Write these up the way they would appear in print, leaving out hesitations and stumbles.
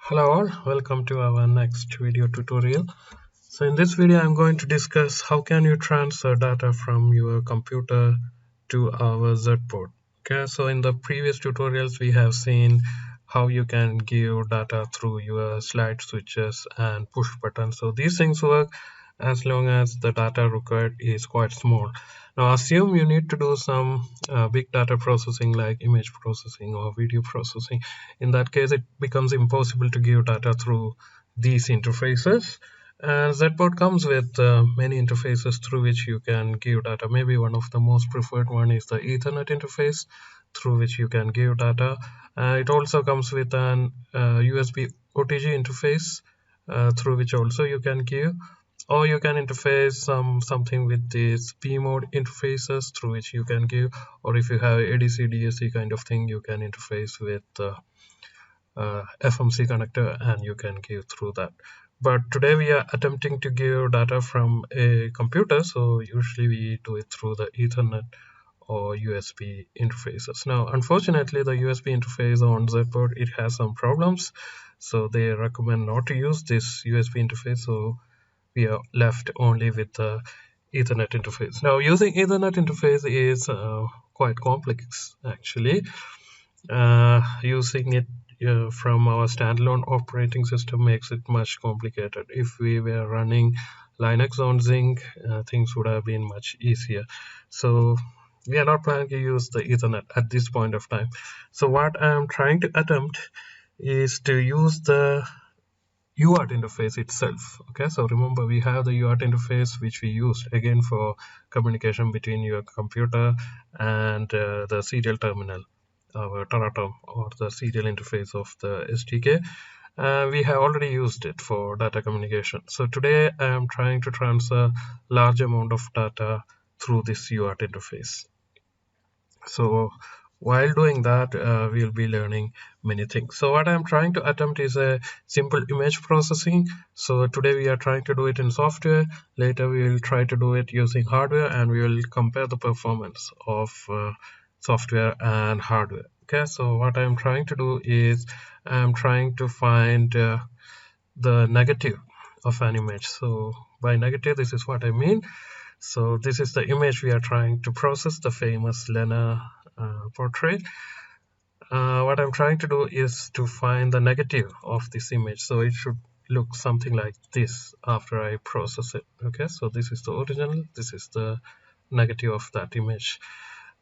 Hello all, welcome to our next video tutorial. So in this video I'm going to discuss how can you transfer data from your computer to our ZedBoard. Okay, so in the previous tutorials we have seen how you can give data through your slide switches and push buttons. So these things work as long as the data required is quite small. Now assume you need to do some big data processing like image processing or video processing. In that case it becomes impossible to give data through these interfaces, and ZedBoard comes with many interfaces through which you can give data. Maybe one of the most preferred one is the Ethernet interface through which you can give data. It also comes with an USB OTG interface through which also you can give, or you can interface something with these P mode interfaces through which you can give, or if you have ADC DSC kind of thing you can interface with FMC connector and you can give through that. But today we are attempting to give data from a computer, so usually we do it through the Ethernet or USB interfaces. Now unfortunately the USB interface on ZedBoard, it has some problems, so they recommend not to use this USB interface, so we are left only with the Ethernet interface. Now using Ethernet interface is quite complex actually. Using it from our standalone operating system makes it much complicated. If we were running Linux on Zinc, things would have been much easier. So we are not planning to use the Ethernet at this point of time. So what I am trying to attempt is to use the UART interface itself. Okay, so remember we have the UART interface which we used again for communication between your computer and the serial terminal, our Teratom, or the serial interface of the SDK. We have already used it for data communication. So today I am trying to transfer large amount of data through this UART interface. So while doing that we'll be learning many things. So what I'm trying to attempt is a simple image processing. So today we are trying to do it in software, later we will try to do it using hardware, and we will compare the performance of software and hardware. Okay, so what I'm trying to do is I'm trying to find the negative of an image. So by negative, this is what I mean. So this is the image we are trying to process, the famous Lena portrait. What I'm trying to do is to find the negative of this image. So it should look something like this after I process it. Okay, so this is the original, this is the negative of that image.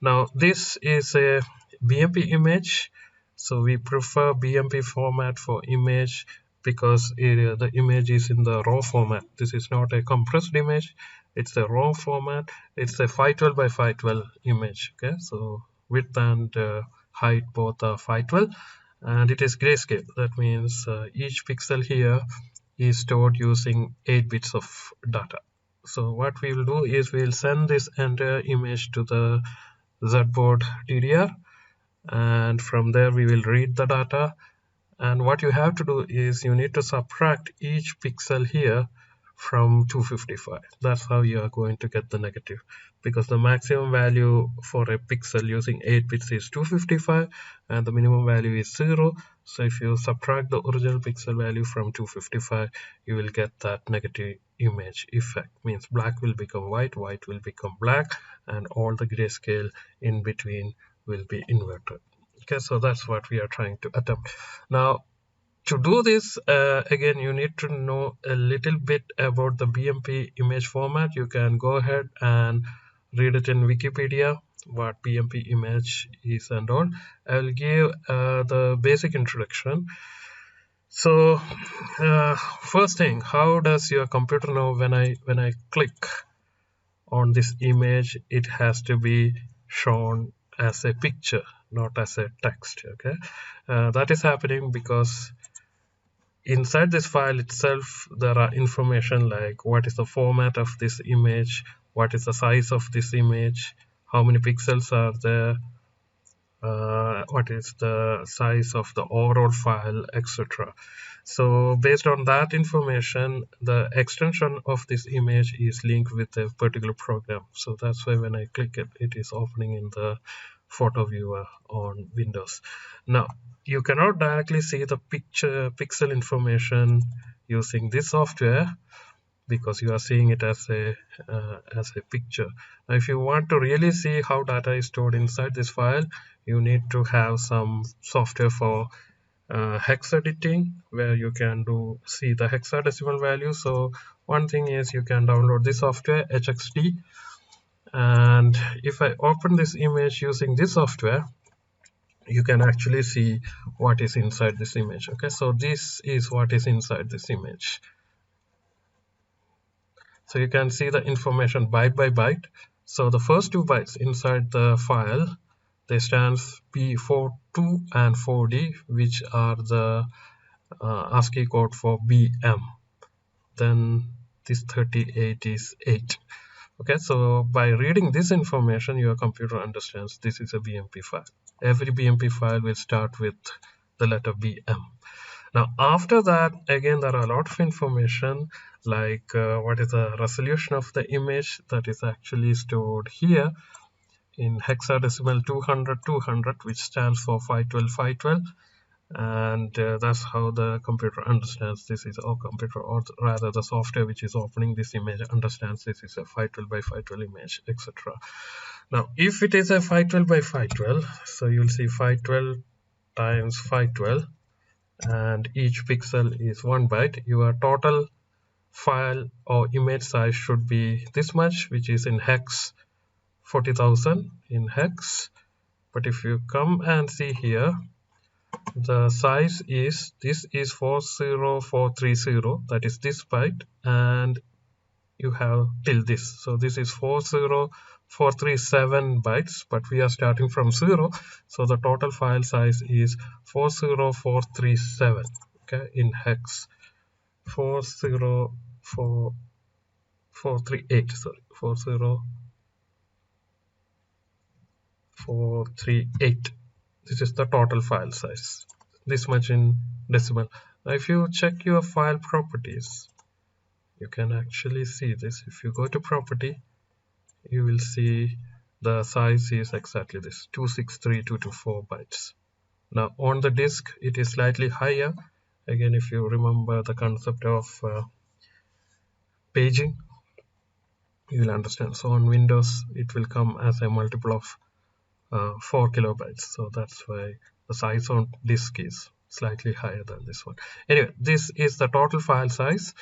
Now this is a Bmp image, so we prefer Bmp format for image because the image is in the raw format. This is not a compressed image, it's a raw format. It's a 512 by 512 image. Okay, so width and height both are 512, and it is grayscale. That means each pixel here is stored using 8 bits of data. So what we will do is we will send this entire image to the ZedBoard DDR, and from there we will read the data. And what you have to do is you need to subtract each pixel here from 255. That's how you are going to get the negative, because the maximum value for a pixel using 8 bits is 255 and the minimum value is 0. So if you subtract the original pixel value from 255, you will get that negative image effect. Means black will become white, white will become black, and all the grayscale in between will be inverted. Okay, so that's what we are trying to attempt. Now to do this, again, you need to know a little bit about the Bmp image format. You can go ahead and read it in Wikipedia, what Bmp image is and all. I will give the basic introduction. So first thing, how does your computer know when I click on this image, it has to be shown as a picture, not as a text. Okay, that is happening because inside this file itself there are information like what is the format of this image, what is the size of this image, how many pixels are there, what is the size of the overall file, etc. So based on that information, the extension of this image is linked with a particular program. So that's why when I click it, it is opening in the photo viewer on Windows. Now you cannot directly see the pixel information using this software, because you are seeing it as a picture. Now, if you want to really see how data is stored inside this file, you need to have some software for hex editing, where you can see the hexadecimal value. So one thing is, you can download this software, HXD, and if I open this image using this software, you can actually see what is inside this image. Okay, so this is what is inside this image. So you can see the information byte by byte. So the first 2 bytes inside the file, they stands P42 and 4D, which are the ASCII code for BM. Then this 38 is 8. Okay, so by reading this information, your computer understands this is a BMP file. Every BMP file will start with the letter BM. Now, after that, again, there are a lot of information, like what is the resolution of the image that is actually stored here in hexadecimal 200, which stands for 512, and that's how the computer understands this is, or computer, or rather the software which is opening this image understands this is a 512 by 512 image, etc. Now, if it is a 512 by 512, so you'll see 512 times 512, and each pixel is 1 byte. Your total file or image size should be this much, which is in hex 40,000 in hex. But if you come and see here, the size is, this is 40430, that is this byte, and you have till this, so this is 40437 bytes, but we are starting from 0, so the total file size is 40437. Okay, in hex 40438, sorry, 40438. This is the total file size, this much in decimal. Now, if you check your file properties, you can actually see this. If you go to property, you will see the size is exactly this, 263224 bytes. Now, on the disk, it is slightly higher. Again, if you remember the concept of paging, you will understand. So on Windows, it will come as a multiple of 4 kilobytes. So that's why the size on disk is slightly higher than this one. Anyway, this is the total file size,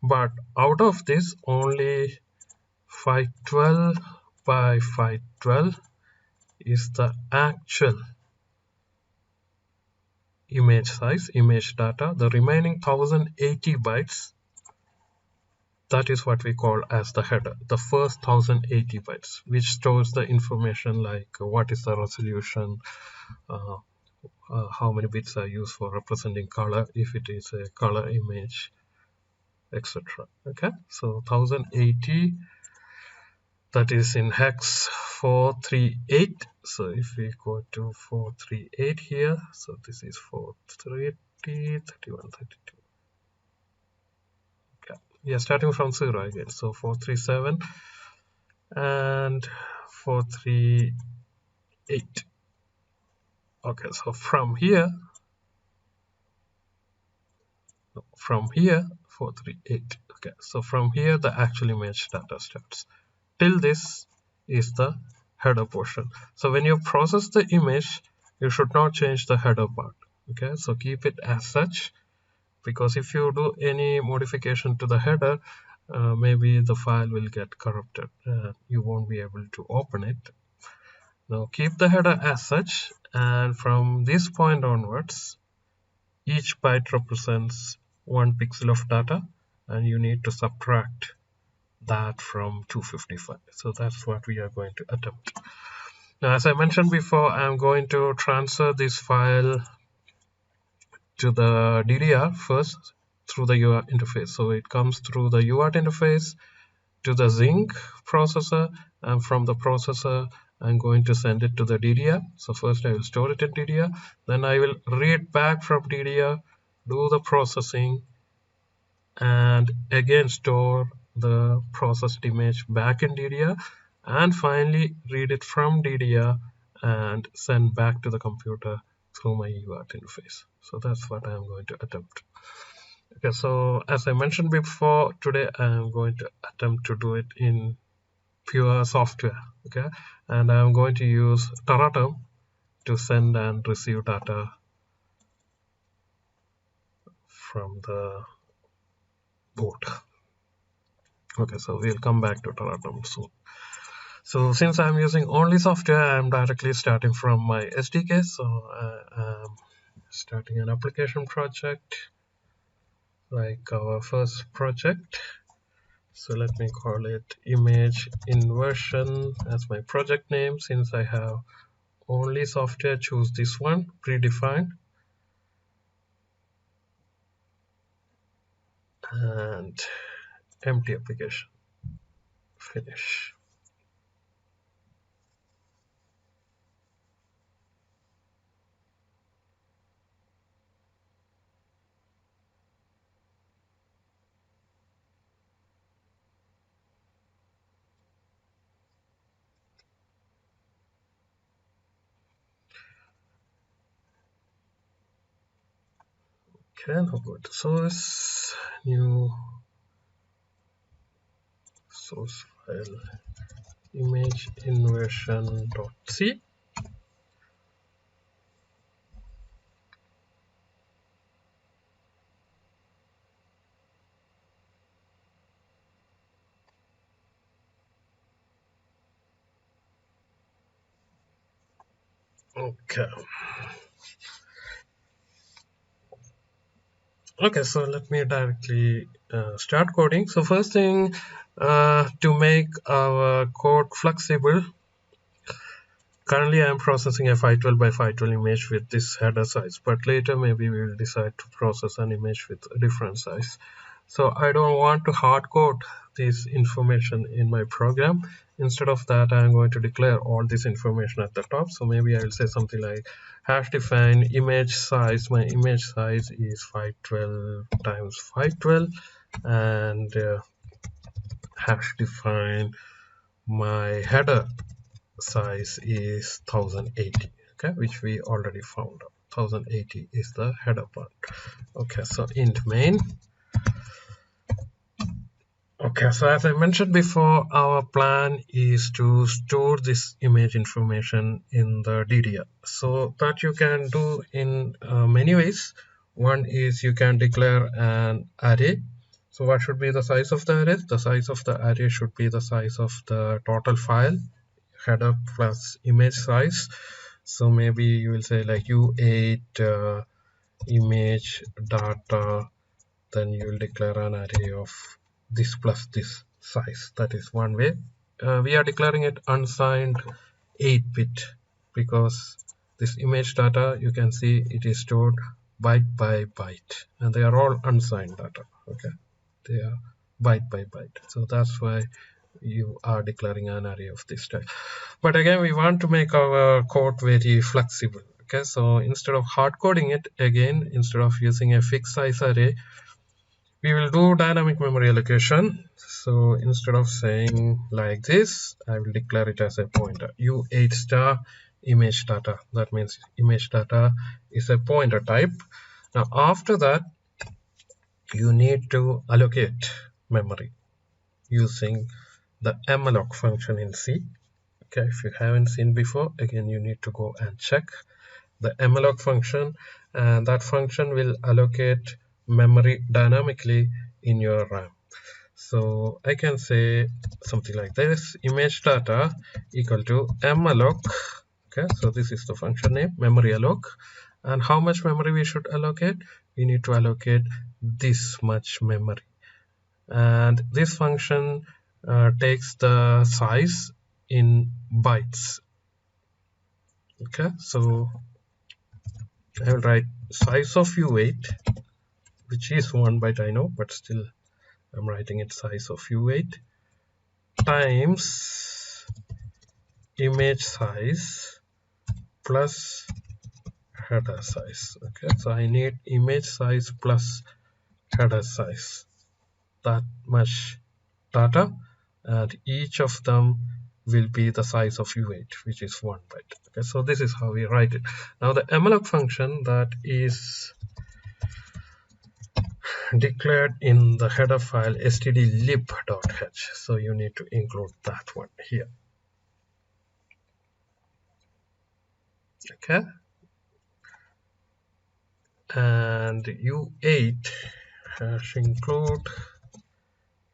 but out of this, only 512 by 512 is the actual image size, image data. The remaining 1080 bytes, that is what we call as the header, the first 1080 bytes, which stores the information like what is the resolution, how many bits are used for representing color, if it is a color image, etc. Okay, so 1080, that is in hex 438. So if we go to 438 here, so this is 430, 31, 32. Okay, we are starting from 0 again. So 437 and 438. Okay, so from here 438. Okay, so from here the actual image data starts. Till this is the header portion. So when you process the image, you should not change the header part. Okay, so keep it as such, because if you do any modification to the header, maybe the file will get corrupted. You won't be able to open it. Now keep the header as such, and from this point onwards, each byte represents 1 pixel of data, and you need to subtract that from 255. So that's what we are going to attempt. Now, as I mentioned before, I'm going to transfer this file to the DDR first through the UART interface. So it comes through the UART interface to the Zinc processor, and from the processor I'm going to send it to the DDR. So first I will store it in DDR, then I will read back from DDR, do the processing, and again store the processed image back in DDR, and finally read it from DDR and send back to the computer through my UART interface. So that's what I'm going to attempt. Okay, so as I mentioned before, today I'm going to attempt to do it in pure software. Okay, and I'm going to use Teraterm to send and receive data from the board. Okay, so we'll come back to Teraterm soon. So since I'm using only software, I'm directly starting from my SDK. So I'm starting an application project like our first project. So let me call it image inversion as my project name. Since I have only software, choose this one, predefined. And empty application, finish. Okay, now go to source, new source file, image inversion.c. Okay. Okay, so let me directly start coding. So first thing, to make our code flexible, currently I'm processing a 512 by 512 image with this header size, but later maybe we will decide to process an image with a different size. So I don't want to hard code this information in my program. Instead of that, I'm going to declare all this information at the top. So maybe I will say something like hash define image size. My image size is 512 times 512, and hash define my header size is 1080. Okay, which we already found out. 1080 is the header part. Okay, so int main. Okay, so as I mentioned before, our plan is to store this image information in the DDL. So that you can do in many ways. One is you can declare an array. So what should be the size of the array? The size of the array should be the size of the total file, header plus image size. So maybe you will say like U8 image data, then you will declare an array of this plus this size. That is one way. We are declaring it unsigned 8-bit because this image data, you can see it is stored byte by byte, and they are all unsigned data. Okay, they are byte by byte, so that's why you are declaring an array of this type. But again, we want to make our code very flexible. Okay, so instead of hard coding it, again, instead of using a fixed size array, we will do dynamic memory allocation. So instead of saying like this, I will declare it as a pointer, U8 star image data. That means image data is a pointer type. Now after that, you need to allocate memory using the malloc function in C. Okay, if you haven't seen before, again you need to go and check the malloc function, and that function will allocate memory dynamically in your RAM. So I can say something like this: image data equal to malloc. Okay, so this is the function name, memory alloc. And how much memory we should allocate? We need to allocate this much memory, and this function takes the size in bytes. Okay, so I will write size of U8, which is 1 byte, I know, but still I'm writing it size of U8 times image size plus header size. Okay, so I need image size plus header size, that much data, and each of them will be the size of U8, which is 1 byte. Okay, so this is how we write it. Now the malloc function that is declared in the header file stdlib.h, so you need to include that one here. Okay, and U8 hash include,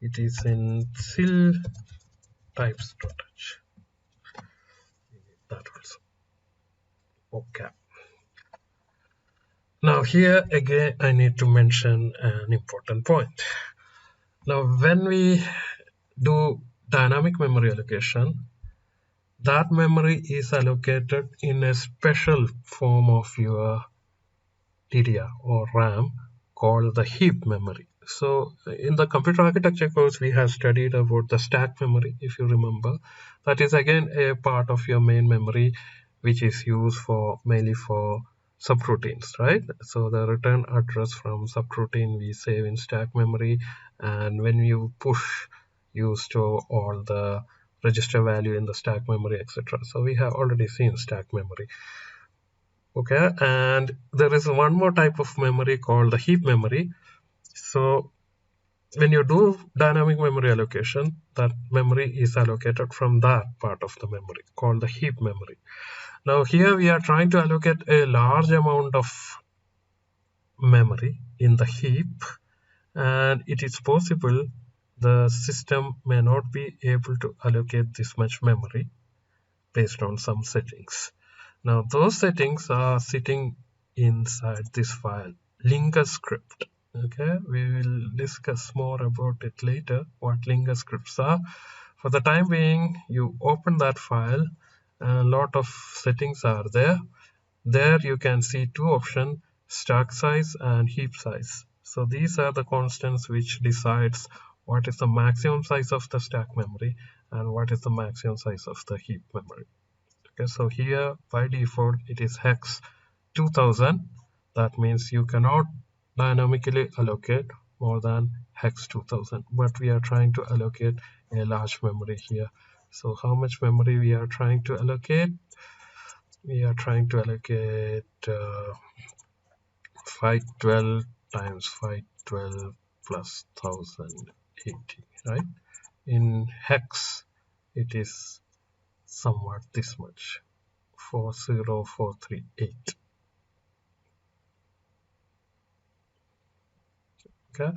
it is in sil types.h, that also. Okay, now here again I need to mention an important point. Now when we do dynamic memory allocation, that memory is allocated in a special form of your DDR or RAM called the heap memory. So in the computer architecture course we have studied about the stack memory, if you remember. That is again a part of your main memory which is used for mainly for subroutines, right? So the return address from subroutine we save in stack memory, and when you push you store all the register value in the stack memory, etc. So we have already seen stack memory. Okay, and there is one more type of memory called the heap memory. So when you do dynamic memory allocation, that memory is allocated from that part of the memory called the heap memory. Now here we are trying to allocate a large amount of memory in the heap, and it is possible the system may not be able to allocate this much memory based on some settings. Now those settings are sitting inside this file linker script. Okay, we will discuss more about it later, what linker scripts are. For the time being, you open that file and a lot of settings are there. There you can see two options, stack size and heap size. So these are the constants which decides what is the maximum size of the stack memory and what is the maximum size of the heap memory. Okay, so here by default it is hex 2000. That means you cannot dynamically allocate more than hex 2000, but we are trying to allocate a large memory here. So how much memory we are trying to allocate? We are trying to allocate 512 times 512 plus 1080, right? In hex it is somewhat this much, 40438. Okay,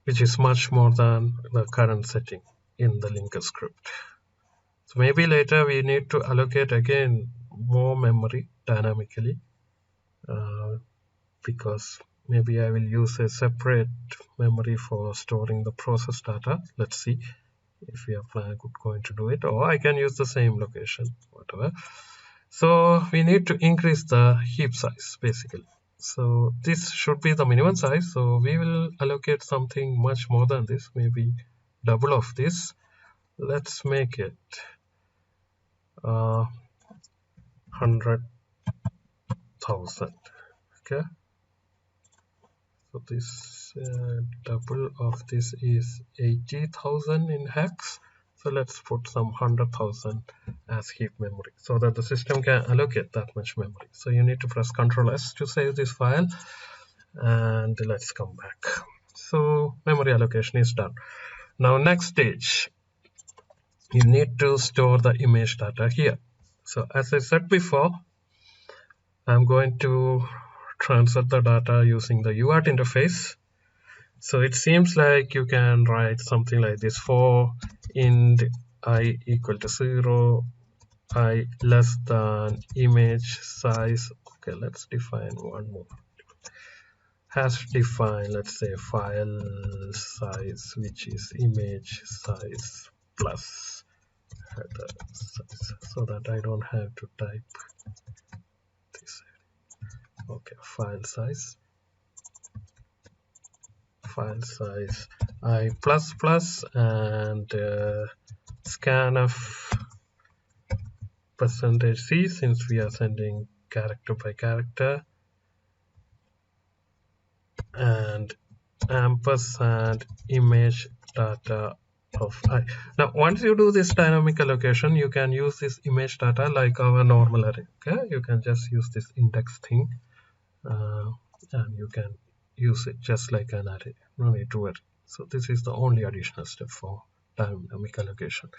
which is much more than the current setting in the linker script. So maybe later we need to allocate again more memory dynamically, because maybe I will use a separate memory for storing the process data. Let's see if we are going to do it, or I can use the same location, whatever. So we need to increase the heap size basically. So this should be the minimum size, so we will allocate something much more than this, maybe double of this. Let's make it 100,000. Okay, so this double of this is 80,000 in hex. So let's put some 100,000 as heap memory so that the system can allocate that much memory. So you need to press Ctrl S to save this file, and let's come back. So memory allocation is done. Now next stage, you need to store the image data here. So as I said before, I'm going to transfer the data using the UART interface. So it seems like you can write something like this: for int I equal to 0, I less than image size. Okay, let's define one more. Hash define, let's say file size, which is image size plus header size, so that I don't have to type this. Okay, file size I plus plus, and scanf %c, since we are sending character by character, and ampersand image data of I. Now once you do this dynamic allocation, you can use this image data like our normal array. Okay, you can just use this index thing, and you can use it just like an array. No need to worry. So this is the only additional step for dynamic allocation.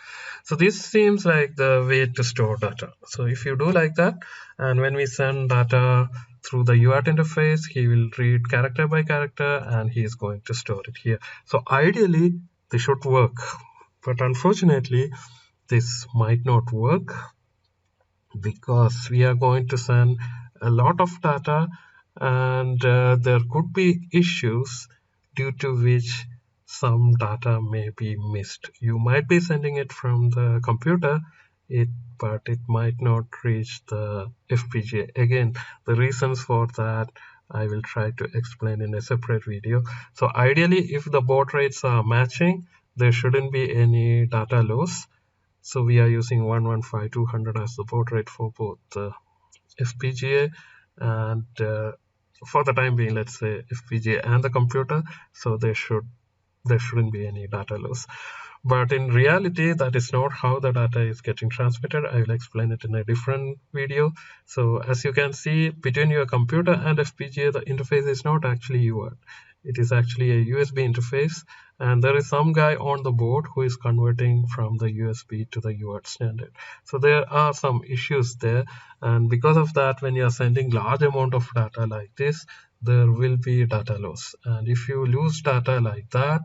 So this seems like the way to store data. So if you do like that, and when we send data through the UART interface, he will read character by character and he is going to store it here. So ideally this should work, but unfortunately this might not work because we are going to send a lot of data, and there could be issues due to which some data may be missed. You might be sending it from the computer, but it might not reach the FPGA. Again, the reasons for that I will try to explain in a separate video. So ideally, if the baud rates are matching, there shouldn't be any data loss. So we are using 115200 as the baud rate for both the FPGA and for the time being, let's say FPGA and the computer. So there shouldn't be any data loss. But in reality, that is not how the data is getting transmitted. I will explain it in a different video. So as you can see, between your computer and FPGA, the interface is not actually UART. It is actually a USB interface, and there is some guy on the board who is converting from the USB to the UART standard. So there are some issues there, and because of that, when you are sending large amount of data like this, there will be data loss. And if you lose data like that,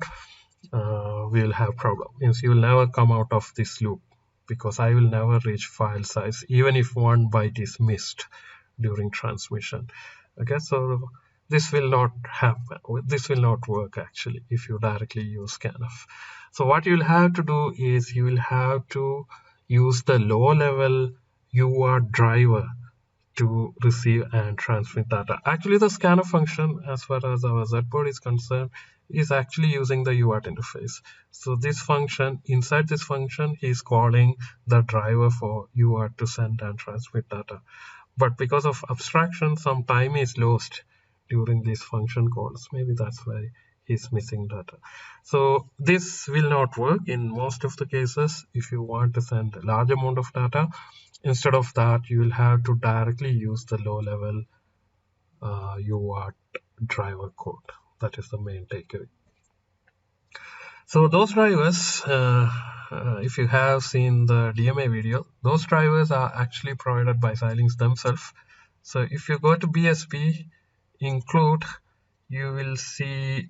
we'll have problem. Means you will never come out of this loop, because I will never reach file size even if 1 byte is missed during transmission. Okay, so this will not happen. This will not work actually if you directly use scanf. So what you'll have to do is you will have to use the low level UART driver to receive and transmit data. Actually, the scanf function, as far as our ZedBoard is concerned, is actually using the UART interface. So this function, inside this function, he's calling the driver for UART to send and transmit data. But because of abstraction, some time is lost during these function calls. Maybe that's why he's missing data. So this will not work in most of the cases. If you want to send a large amount of data, instead of that, you will have to directly use the low-level UART driver code. That is the main takeaway. So those drivers, if you have seen the DMA video, those drivers are actually provided by Xilinx themselves. So if you go to BSP, include, you will see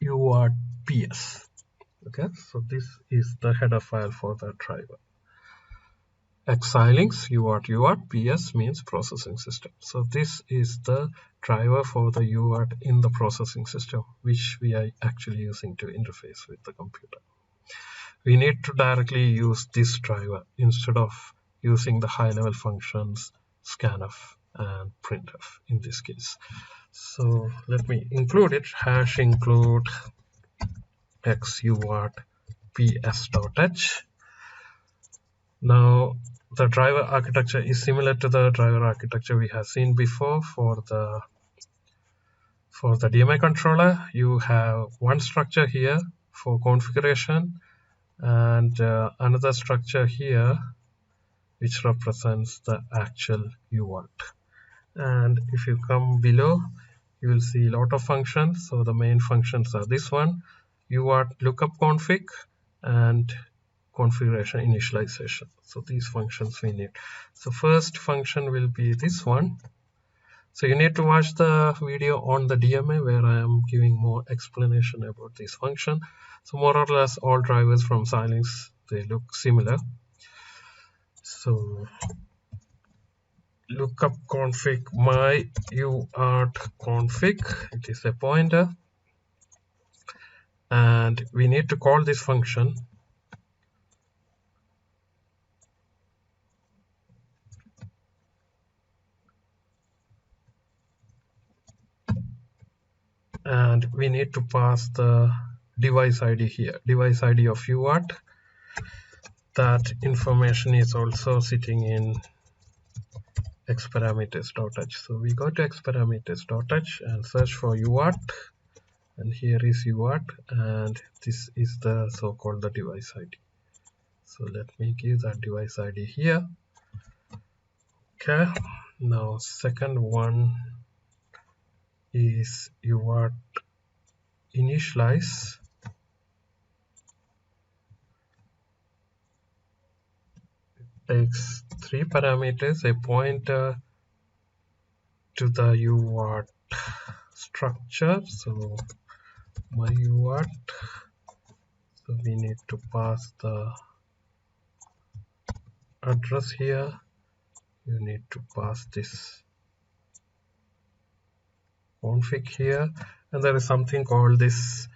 UART PS. Okay, so this is the header file for that driver. Xilinx UART PS means processing system. So this is the driver for the UART in the processing system, which we are actually using to interface with the computer. We need to directly use this driver instead of using the high-level functions scanf and printf in this case. So let me include it, hash include xuart ps.h. Now the driver architecture is similar to the driver architecture we have seen before. For the DMA controller, you have one structure here for configuration and another structure here which represents the actual UART. And if you come below, you will see a lot of functions. So the main functions are this one, UART lookup config and configuration initialization. So these functions we need. So first function will be this one. So you need to watch the video on the DMA where I am giving more explanation about this function. So more or less all drivers from Xilinx, they look similar. So lookup config my UART config, it is a pointer, and we need to call this function. And we need to pass the device ID here, device ID of UART. That information is also sitting in xparameters.h. So we go to xparameters.h and search for UART, and here is UART, and this is the so-called the device ID. So let me give that device ID here. Okay, now second one is UART initialize. Takes three parameters, a pointer to the UART structure, so my UART, so we need to pass the address here, you need to pass this config here, and there is something called this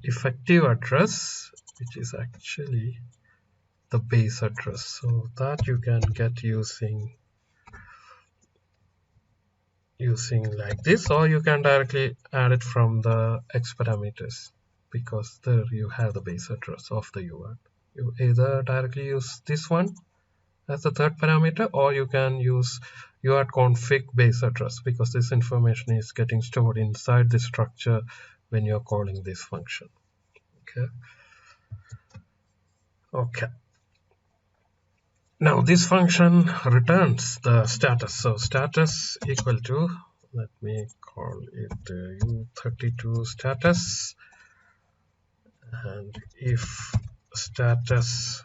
effective address, which is actually the base address, so that you can get using like this, or you can directly add it from the X parameters, because there you have the base address of the UART. You either directly use this one as the third parameter, or you can use UART config base address, because this information is getting stored inside the structure when you're calling this function. Okay. Now this function returns the status. So status equal to, let me call it U32 status, and if status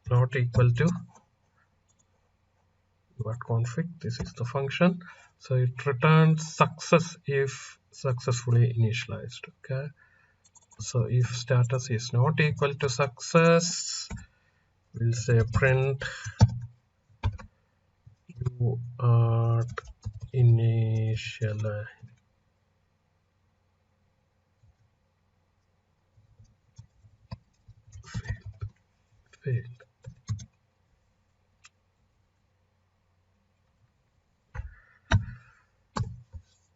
not equal to UART config, this is the function. So it returns success if successfully initialized. Okay. So if status is not equal to success, we'll say print UART initial failed.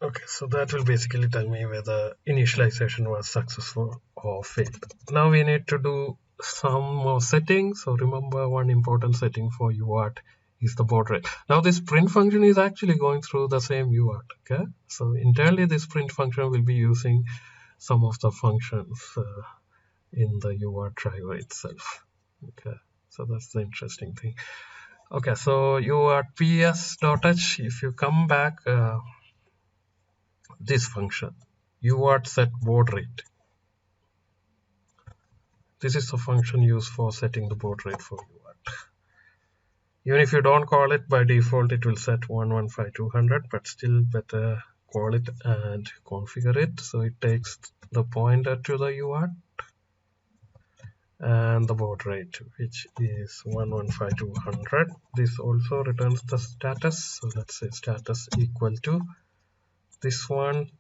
Okay, so that will basically tell me whether initialization was successful or failed. Now we need to do some more settings. So remember, one important setting for UART is the baud rate. Now this print function is actually going through the same UART. Okay, so internally this print function will be using some of the functions in the UART driver itself. Okay, so that's the interesting thing. Okay, so UART ps.h, if you come back, this function UART set baud rate, this is the function used for setting the baud rate for UART. Even if you don't call it, by default it will set 115200, but still better call it and configure it. So it takes the pointer to the UART and the baud rate, which is 115200. This also returns the status, so let's say status equal to this one,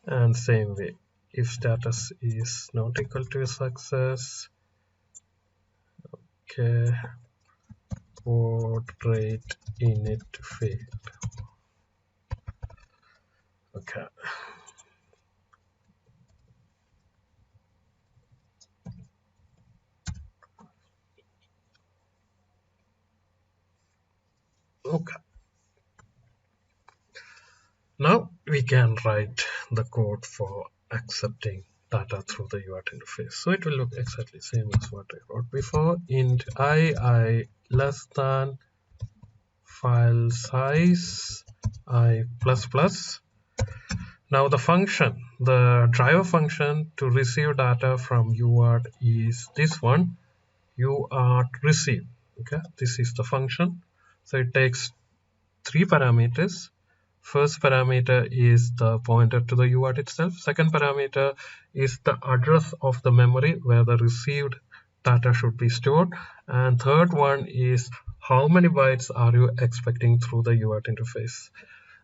and same way, if status is not equal to success, okay, baud rate init failed. Okay. Okay. Now we can write the code for accepting data through the UART interface. So it will look exactly same as what I wrote before. Int I less than file size I plus plus. Now the function, the driver function to receive data from UART is this one, UART receive. Okay, this is the function. So it takes three parameters. First parameter is the pointer to the UART itself. Second parameter is the address of the memory where the received data should be stored. And third one is how many bytes are you expecting through the UART interface.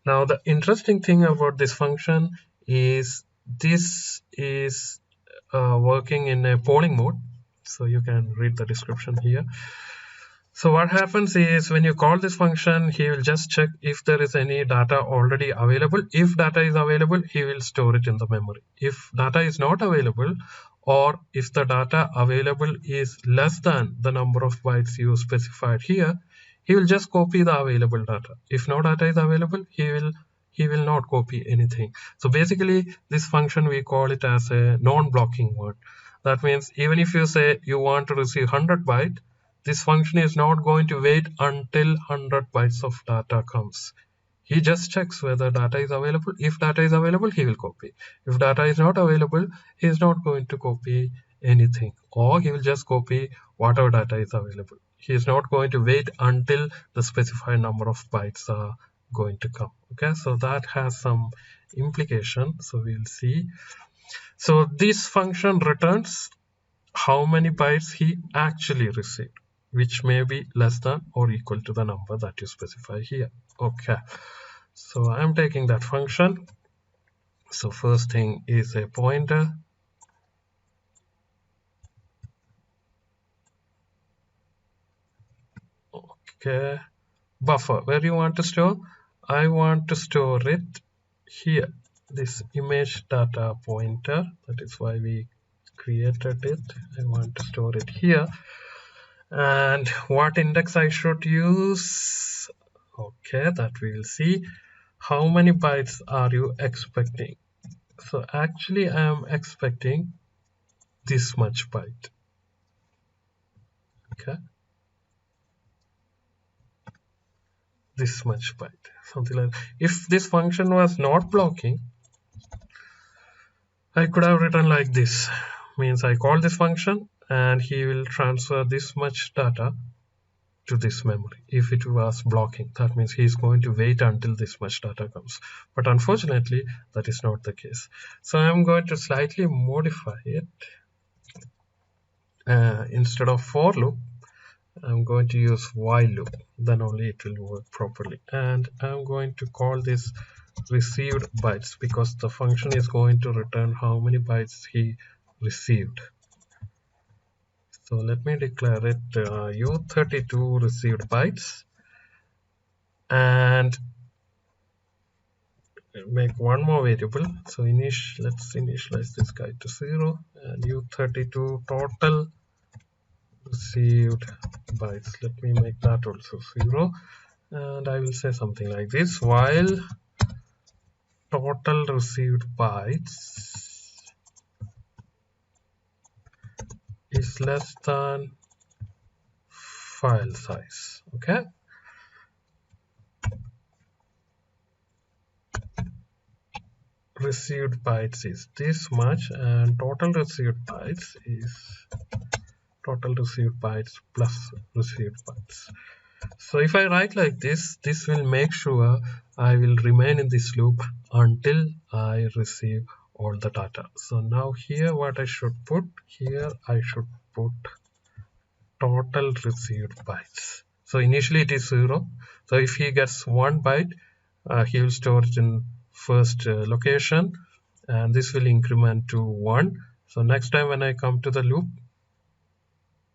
Now the interesting thing about this function is this is working in a polling mode. So you can read the description here. So what happens is when you call this function, he will just check if there is any data already available. If data is available, he will store it in the memory. If data is not available, or if the data available is less than the number of bytes you specified here, he will just copy the available data. If no data is available, he will not copy anything. So basically this function, we call it as a non-blocking one. That means even if you say you want to receive 100 byte, this function is not going to wait until 100 bytes of data comes. He just checks whether data is available. If data is available, he will copy. If data is not available, he is not going to copy anything, or he will just copy whatever data is available. He is not going to wait until the specified number of bytes are going to come. Okay, so that has some implication. So we'll see. So this function returns how many bytes he actually received, which may be less than or equal to the number that you specify here. Okay, so I'm taking that function. So first thing is a pointer. Okay, buffer, where do you want to store? I want to store it here, this image data pointer. That is why we created it. I want to store it here. And what index I should use? Okay, that we will see. How many bytes are you expecting? So actually I am expecting this much byte. Okay, this much byte, something like that. If this function was not blocking, I could have written like this. Means I call this function and he will transfer this much data to this memory. If it was blocking, that means he is going to wait until this much data comes. But unfortunately, that is not the case. So I'm going to slightly modify it. Instead of for loop, I'm going to use while loop. Then only it will work properly. And I'm going to call this received bytes, because the function is going to return how many bytes he received. So let me declare it U32 received bytes, and make one more variable. So let's initialize this guy to 0, and U32 total received bytes. Let me make that also 0, and I will say something like this: while total received bytes is less than file size. Okay, received bytes is this much, and total received bytes is total received bytes plus received bytes. So if I write like this, this will make sure I will remain in this loop until I receive all the data. So now here what I should put, here I should put total received bytes. So initially it is 0. So if he gets 1 byte, he will store it in first location, and this will increment to 1. So next time when I come to the loop,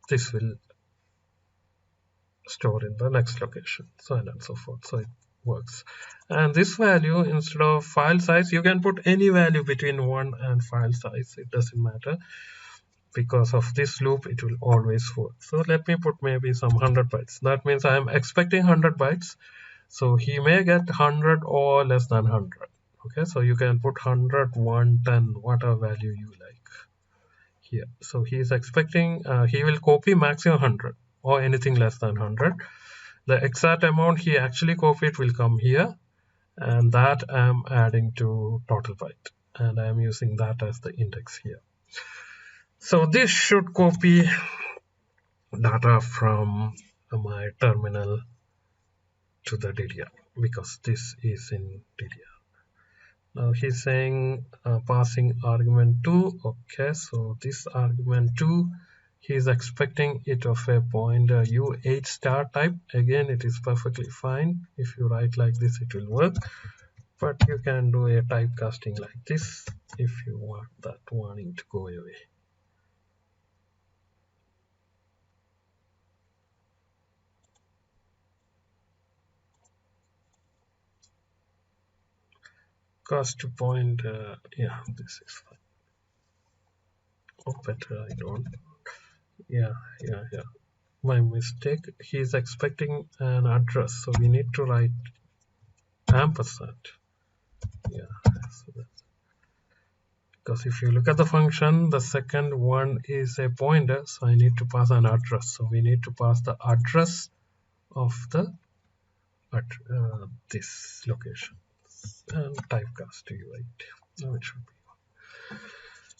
this will store in the next location, so on and so forth. So it works. And this value, instead of file size, you can put any value between 1 and file size. It doesn't matter. Because of this loop, it will always work. So let me put maybe some 100 bytes. That means I am expecting 100 bytes. So he may get 100 or less than 100. Okay, so you can put 100, 110, whatever value you like here. So he is expecting, he will copy maximum 100 or anything less than 100. The exact amount he actually copied will come here, and that I'm adding to total byte, and I'm using that as the index here. So this should copy data from my terminal to the DDR, because this is in DDR. Now he's saying passing argument 2. Okay, so this argument 2, he is expecting it of a pointer U8 star type. Again, it is perfectly fine. If you write like this, it will work. But you can do a typecasting like this if you want that warning to go away. Cast point, yeah, this is fine. Oh, better I don't. Yeah. my mistake. He is expecting an address, so we need to write ampersand. Yeah, so because if you look at the function, the second one is a pointer, so I need to pass an address. So we need to pass the address of the this location and typecast to U8. Now it should be.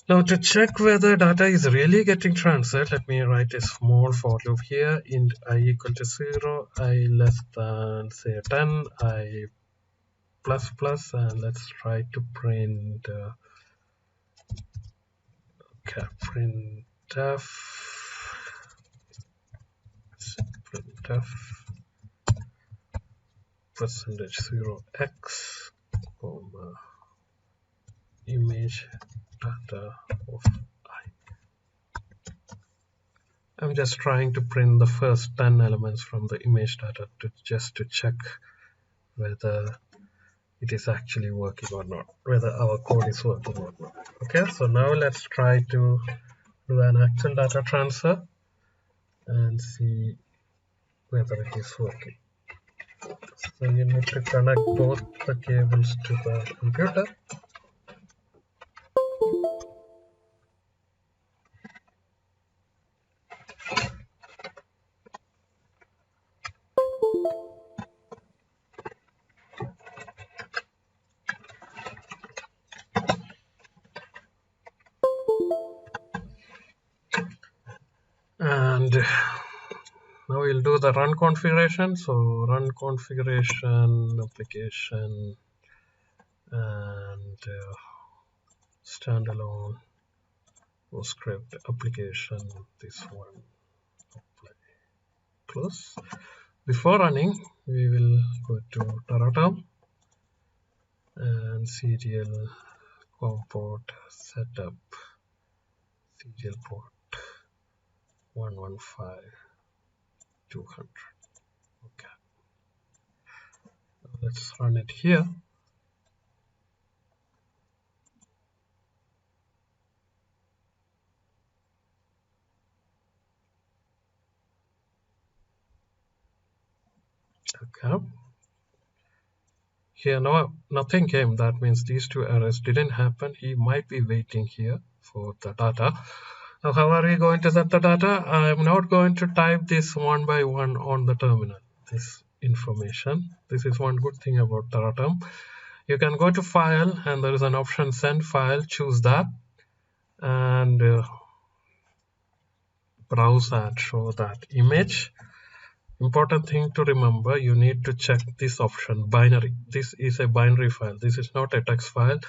Now to check whether data is really getting transferred, let me write a small for loop here. Int I equal to 0, I less than say 10, I plus plus, and let's try to print printf %0x image data of I. I'm just trying to print the first 10 elements from the image data just to check whether it is actually working or not, whether our code is working or not. Okay, so now let's try to do an actual data transfer and see whether it is working. So you need to connect both the cables to the computer. And now we'll do the run configuration. So run configuration, application, and standalone script application. This one apply close. Before running, we will go to Taratam and serial COM port setup serial port 115.200. Okay, let's run it here. Okay, here nothing came. That means these two errors didn't happen. He might be waiting here for the data. Now how are we going to set the data? I'm not going to type this one by one on the terminal, this information. This is one good thing about Taratam. You can go to file and there is an option send file, choose that, and browse and show that image. Important thing to remember, you need to check this option, binary. This is a binary file. This is not a text file.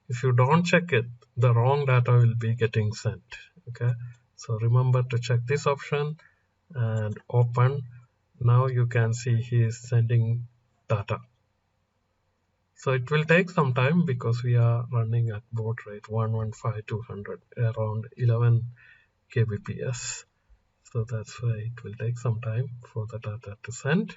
If you don't check it, the wrong data will be getting sent. Okay, so remember to check this option and open. Now you can see he is sending data. So it will take some time because we are running at baud rate 115.200, around 11 kbps. So that's why it will take some time for the data to send.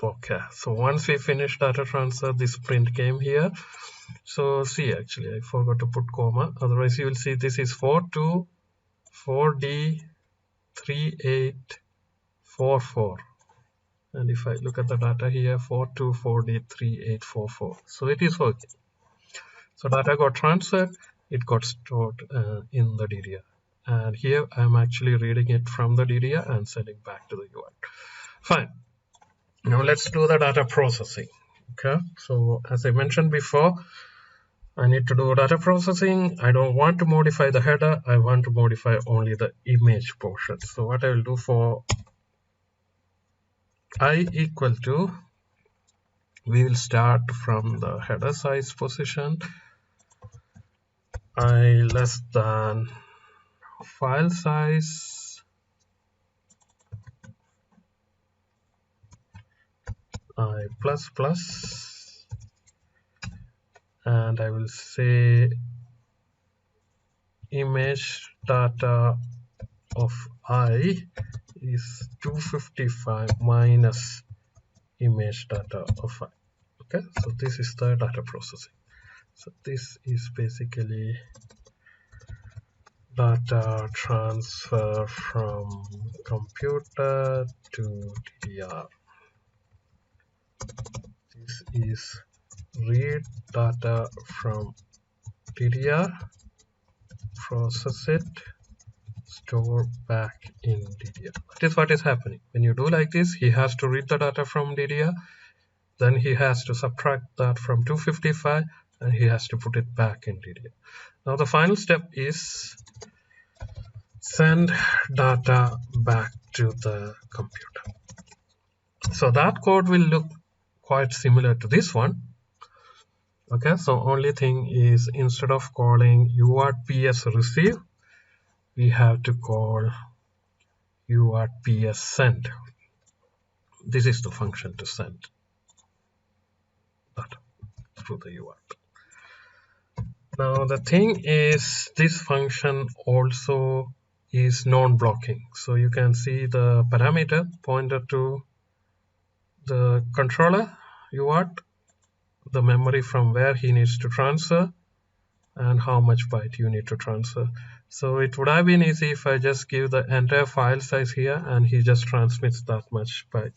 Okay, so once we finish data transfer, this print came here. So see, actually I forgot to put comma, otherwise you will see this is 424D3844, and if I look at the data here, 424D3844. So it is working. So data got transferred, it got stored in the DDR, and here I'm actually reading it from the DDR and sending back to the UART. Fine. Now let's do the data processing. Okay, so as I mentioned before, I need to do data processing. I don't want to modify the header, I want to modify only the image portion. So what I will do, for I equal to, we will start from the header size position, I less than file size, I plus plus, and I will say image data of I is 255 minus image data of I. Okay, so this is the data processing. So this is basically data transfer from computer to DDR. This is read data from DDR, process it, store back in DDR. That is what is happening. When you do like this, he has to read the data from DDR, then he has to subtract that from 255, and he has to put it back in DDR. Now the final step is send data back to the computer. So that code will look quite similar to this one. Okay, so only thing is, instead of calling UART PS receive, we have to call UART PS send. This is the function to send data through the UART. Now the thing is, this function also is non-blocking. So you can see the parameter pointer to the controller UART, the memory from where he needs to transfer, and how much byte you need to transfer. So it would have been easy if I just give the entire file size here and he just transmits that much byte.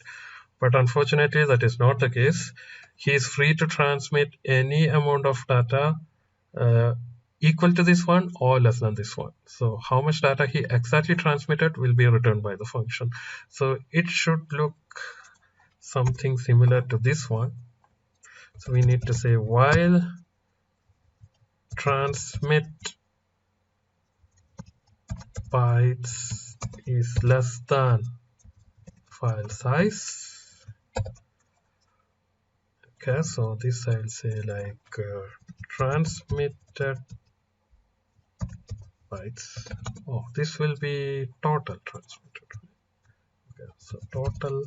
But unfortunately, that is not the case. He is free to transmit any amount of data equal to this one or less than this one. So how much data he exactly transmitted will be returned by the function. So it should look something similar to this one. So we need to say while transmit bytes is less than file size. Okay, so this I'll say like transmitted bytes. Oh, this will be total transmitted. Okay, so total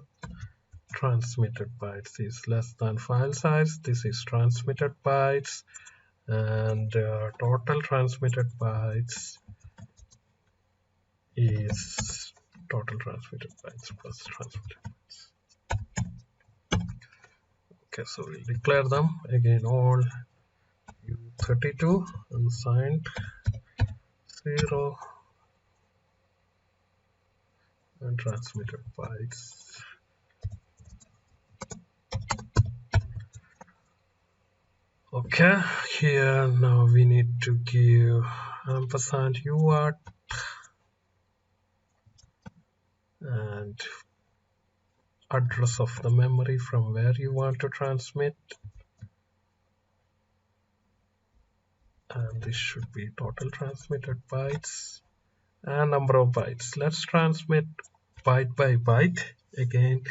transmitted bytes is less than file size. This is transmitted bytes, and total transmitted bytes is total transmitted bytes plus transmitted bytes. Okay, so we'll declare them again, all U32 unsigned 0 and transmitted bytes. Okay, here now we need to give ampersand UART and address of the memory from where you want to transmit, and this should be total transmitted bytes and number of bytes. Let's transmit byte by byte again,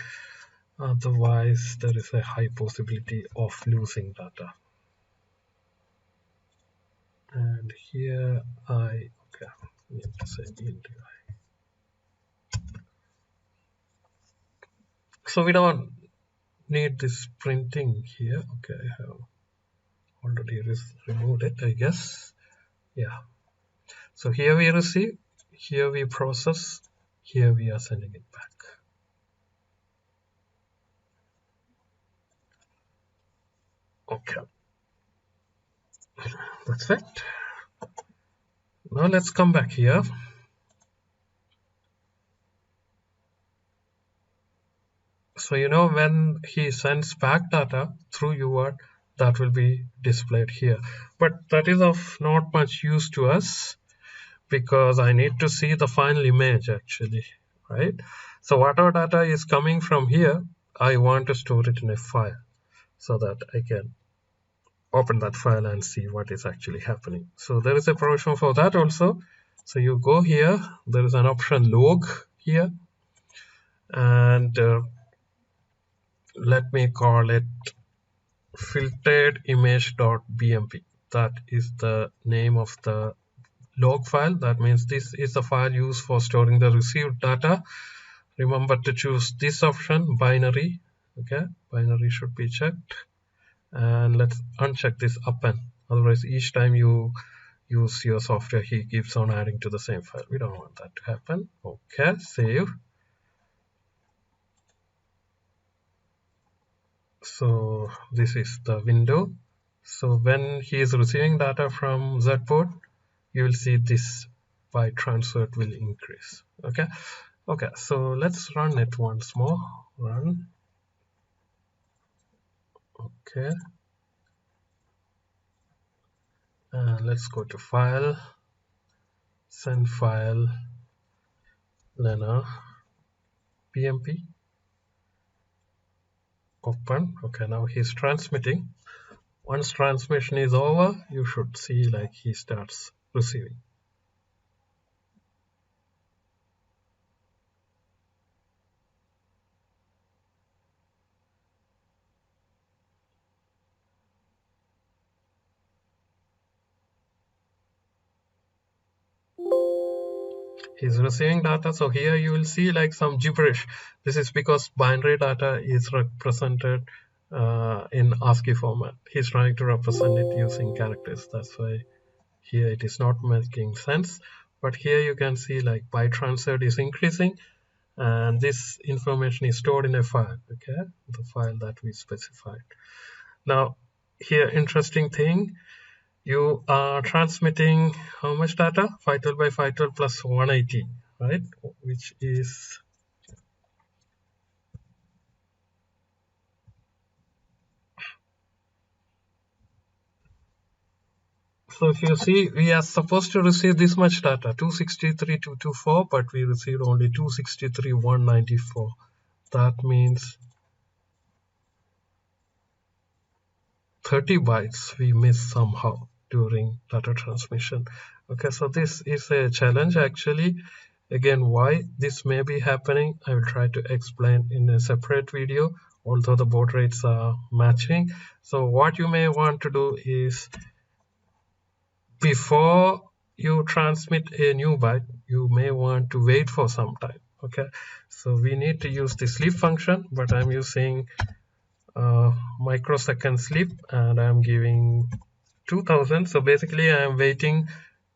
otherwise there is a high possibility of losing data. And here I need to say int I. So we don't need this printing here. Okay, I have already removed it, I guess. Yeah. So here we receive, here we process, here we are sending it back. Okay. That's it. Now let's come back here. So you know, when he sends back data through UART, that will be displayed here. But that is of not much use to us, because I need to see the final image actually, right? So whatever data is coming from here, I want to store it in a file so that I can open that file and see what is actually happening. So there is a provision for that also. So you go here, there is an option log here, and let me call it filtered image.bmp. That is the name of the log file. That means this is the file used for storing the received data. Remember to choose this option, binary. Okay, binary should be checked, and let's uncheck this append. Otherwise, each time you use your software, he keeps on adding to the same file. We don't want that to happen. Okay, save. So this is the window. So when he is receiving data from ZedBoard, you will see this byte transferred will increase. Okay, so let's run it once more. Run. Okay, and let's go to file, send file, Lena, Bmp, open. Okay, now he's transmitting. Once transmission is over, you should see like he starts receiving. He's receiving data. So here you will see like some gibberish. This is because binary data is represented in ASCII format. He's trying to represent it using characters. That's why here it is not making sense. But here you can see like byte transferred is increasing, and this information is stored in a file. Okay, the file that we specified. Now here, interesting thing, you are transmitting how much data? 512 by 512 plus 180, right? Which is, so if you see, we are supposed to receive this much data, 263,224, but we received only 263,194. That means 30 bytes we missed somehow during data transmission. Okay, so this is a challenge actually. Again, why this may be happening, I will try to explain in a separate video, although the baud rates are matching. So what you may want to do is, before you transmit a new byte, you may want to wait for some time. Okay, so we need to use the sleep function, but I'm using microsecond sleep, and I'm giving 2000. So basically I'm waiting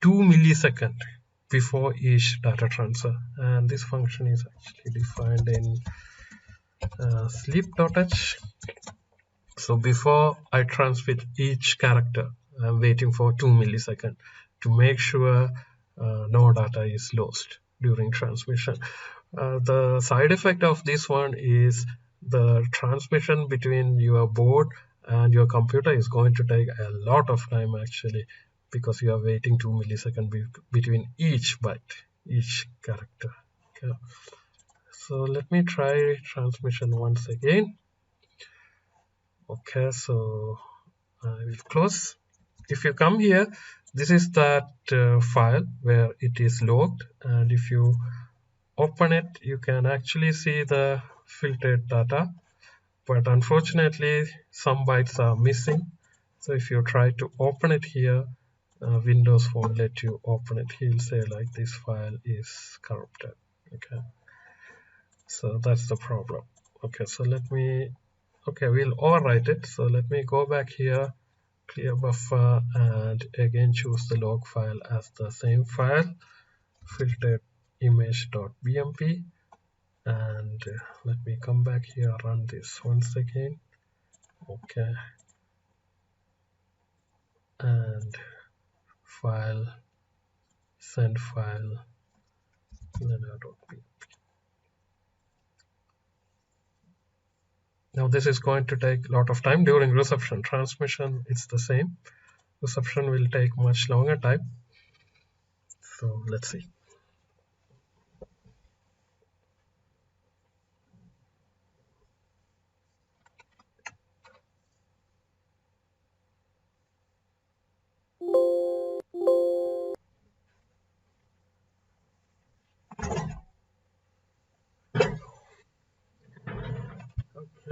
2 milliseconds before each data transfer, and this function is actually defined in sleep.h. So before I transmit each character, I'm waiting for 2 milliseconds to make sure no data is lost during transmission. The side effect of this one is the transmission between your board and your computer is going to take a lot of time actually, because you are waiting 2 milliseconds between each byte, each character. Okay. So let me try transmission once again. Okay, so I will close. If you come here, this is that file where it is logged, and if you open it, you can actually see the filtered data, but unfortunately some bytes are missing. So if you try to open it here, Windows won't let you open it. He'll say like this file is corrupted. Okay, so that's the problem. Okay, so let me, okay, we'll overwrite it. So let me go back here, clear buffer, and again choose the log file as the same file, filtered image.bmp, and let me come back here, run this once again. Okay, and file, send file, Lena.bmp. Now this is going to take a lot of time during reception. Transmission, it's the same. Reception will take much longer time. So let's see.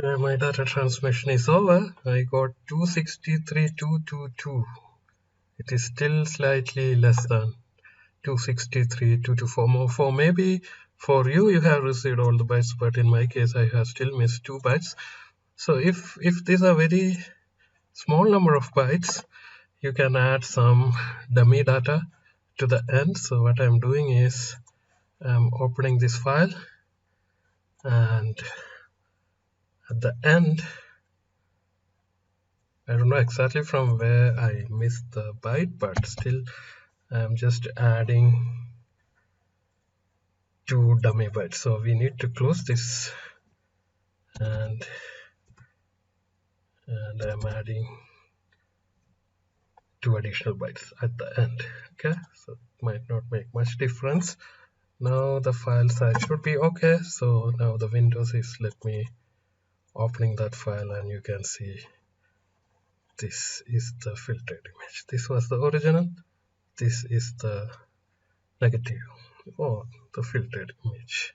My data transmission is over. I got 263,222. It is still slightly less than 263,224. For maybe for you, you have received all the bytes, but in my case, I have still missed 2 bytes. So if these are very small number of bytes, you can add some dummy data to the end. So what I'm doing is I'm opening this file, and at the end I don't know exactly from where I missed the byte, but still I'm just adding 2 dummy bytes. So we need to close this, and I'm adding 2 additional bytes at the end. Okay, so it might not make much difference. Now the file size should be okay. So now the Windows is let me opening that file, and you can see this is the filtered image. This was the original, this is the negative or the filtered image.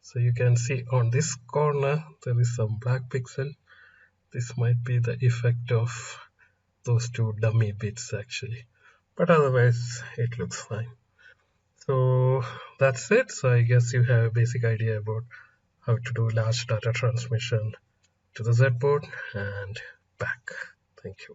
So you can see on this corner there is some black pixel. This might be the effect of those 2 dummy bits actually, but otherwise it looks fine. So that's it. So I guess you have a basic idea about how to do large data transmission to the ZedBoard and back. Thank you.